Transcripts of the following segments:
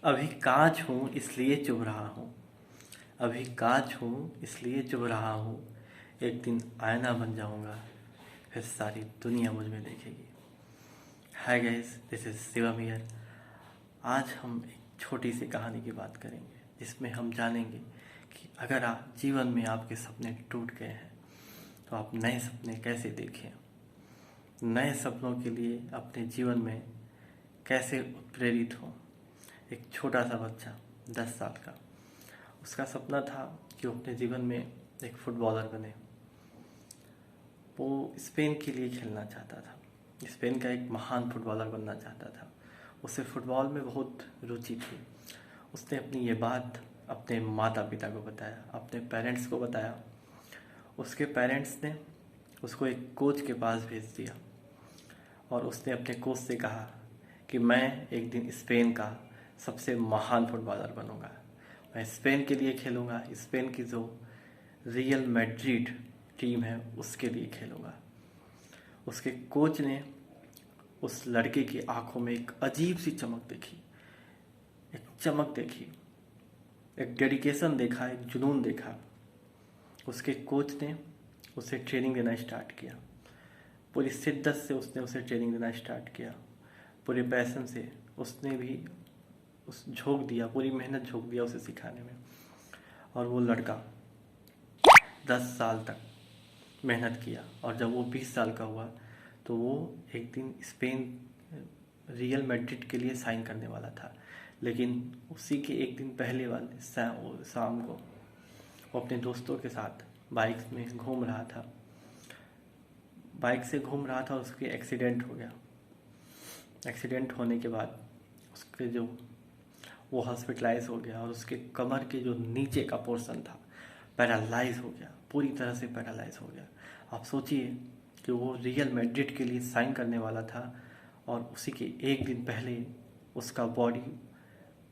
अभी कांच हूँ इसलिए चुभ रहा हूँ। अभी कांच हूँ इसलिए चुभ रहा हूँ। एक दिन आईना बन जाऊँगा, फिर सारी दुनिया मुझ में देखेगी। Hi guys, this is Shivam here. आज हम एक छोटी सी कहानी की बात करेंगे जिसमें हम जानेंगे कि अगर आप जीवन में आपके सपने टूट गए हैं तो आप नए सपने कैसे देखें, नए सपनों के लिए अपने जीवन में कैसे प्रेरित हों। एक छोटा सा बच्चा 10 साल का, उसका सपना था कि वो अपने जीवन में एक फुटबॉलर बने। वो स्पेन के लिए खेलना चाहता था, स्पेन का एक महान फुटबॉलर बनना चाहता था। उसे फुटबॉल में बहुत रुचि थी। उसने अपनी ये बात अपने माता पिता को बताया, अपने पेरेंट्स को बताया। उसके पेरेंट्स ने उसको एक कोच के पास भेज दिया और उसने अपने कोच से कहा कि मैं एक दिन स्पेन का सबसे महान फुटबॉलर बनूंगा। मैं स्पेन के लिए खेलूंगा, स्पेन की जो रियल मैड्रिड टीम है उसके लिए खेलूंगा। उसके कोच ने उस लड़के की आंखों में एक अजीब सी चमक देखी, एक चमक देखी, एक डेडिकेशन देखा, एक जुनून देखा। उसके कोच ने उसे ट्रेनिंग देना स्टार्ट किया। पूरी शिद्दत से उसने उसे ट्रेनिंग देना स्टार्ट किया। पूरे पैशन से उसने भी उस झोंक दिया, पूरी मेहनत झोंक दिया उसे सिखाने में। और वो लड़का 10 साल तक मेहनत किया और जब वो 20 साल का हुआ तो वो एक दिन स्पेन रियल मैड्रिड के लिए साइन करने वाला था। लेकिन उसी के एक दिन पहले वाले शाम को वो अपने दोस्तों के साथ बाइक में घूम रहा था। बाइक से घूम रहा था, उसके एक्सीडेंट हो गया। एक्सीडेंट होने के बाद उसके जो वो हॉस्पिटलाइज हो गया और उसके कमर के जो नीचे का पोर्शन था पैरालाइज हो गया, पूरी तरह से पैरालाइज हो गया। आप सोचिए कि वो रियल मैड्रिड के लिए साइन करने वाला था और उसी के एक दिन पहले उसका बॉडी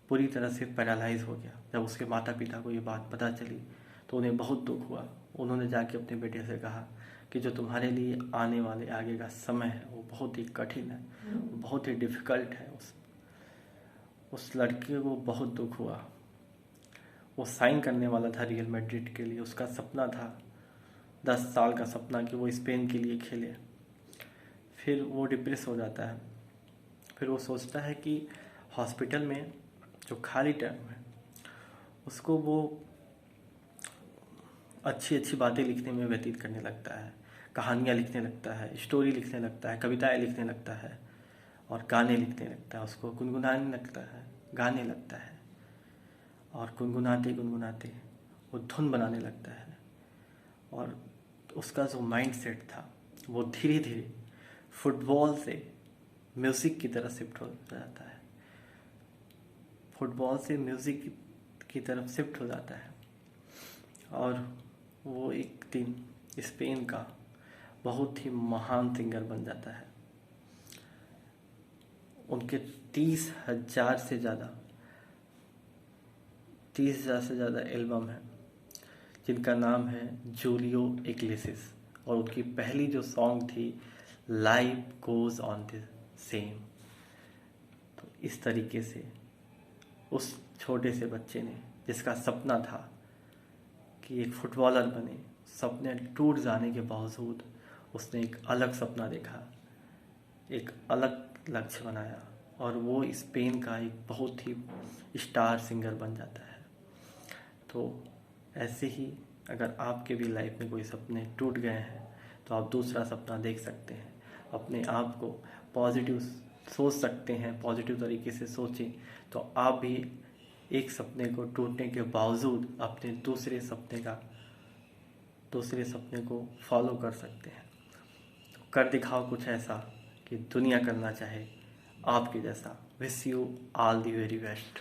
पूरी तरह से पैरालाइज हो गया। जब उसके माता पिता को ये बात पता चली तो उन्हें बहुत दुख हुआ। उन्होंने जाके अपने बेटे से कहा कि जो तुम्हारे लिए आने वाले आगे का समय है वो बहुत ही कठिन है, बहुत ही डिफ़िकल्ट है। उस लड़के को बहुत दुख हुआ। वो साइन करने वाला था रियल मैड्रिड के लिए, उसका सपना था 10 साल का सपना कि वो स्पेन के लिए खेले। फिर वो डिप्रेस हो जाता है। फिर वो सोचता है कि हॉस्पिटल में जो खाली टाइम है उसको वो अच्छी अच्छी बातें लिखने में व्यतीत करने लगता है, कहानियाँ लिखने लगता है, स्टोरी लिखने लगता है, कविताएं लिखने लगता है और गाने लिखने लगता है। उसको गुनगुनाने लगता है, गाने लगता है और गुनगुनाते गुनगुनाते वो धुन बनाने लगता है। और उसका जो माइंड सेट था वो धीरे धीरे फुटबॉल से म्यूज़िक की तरफ शिफ्ट हो जाता है, फुटबॉल से म्यूज़िक की तरफ शिफ्ट हो जाता है। और वो एक दिन स्पेन का बहुत ही महान सिंगर बन जाता है। उनके 30,000 से ज़्यादा एल्बम है जिनका नाम है जूलियो इग्लेसिस। और उनकी पहली जो सॉन्ग थी life goes on the same. तो इस तरीके से उस छोटे से बच्चे ने, जिसका सपना था कि एक फुटबॉलर बने, सपने टूट जाने के बावजूद उसने एक अलग सपना देखा, एक अलग लक्ष्य बनाया और वो स्पेन का एक बहुत ही स्टार सिंगर बन जाता है। तो ऐसे ही अगर आपके भी लाइफ में कोई सपने टूट गए हैं तो आप दूसरा सपना देख सकते हैं, अपने आप को पॉजिटिव सोच सकते हैं, पॉजिटिव तरीके से सोचें तो आप भी एक सपने को टूटने के बावजूद अपने दूसरे सपने को फॉलो कर सकते हैं। तो कर दिखाओ कुछ ऐसा कि दुनिया करना चाहे आपके जैसा। Wish you all the very best.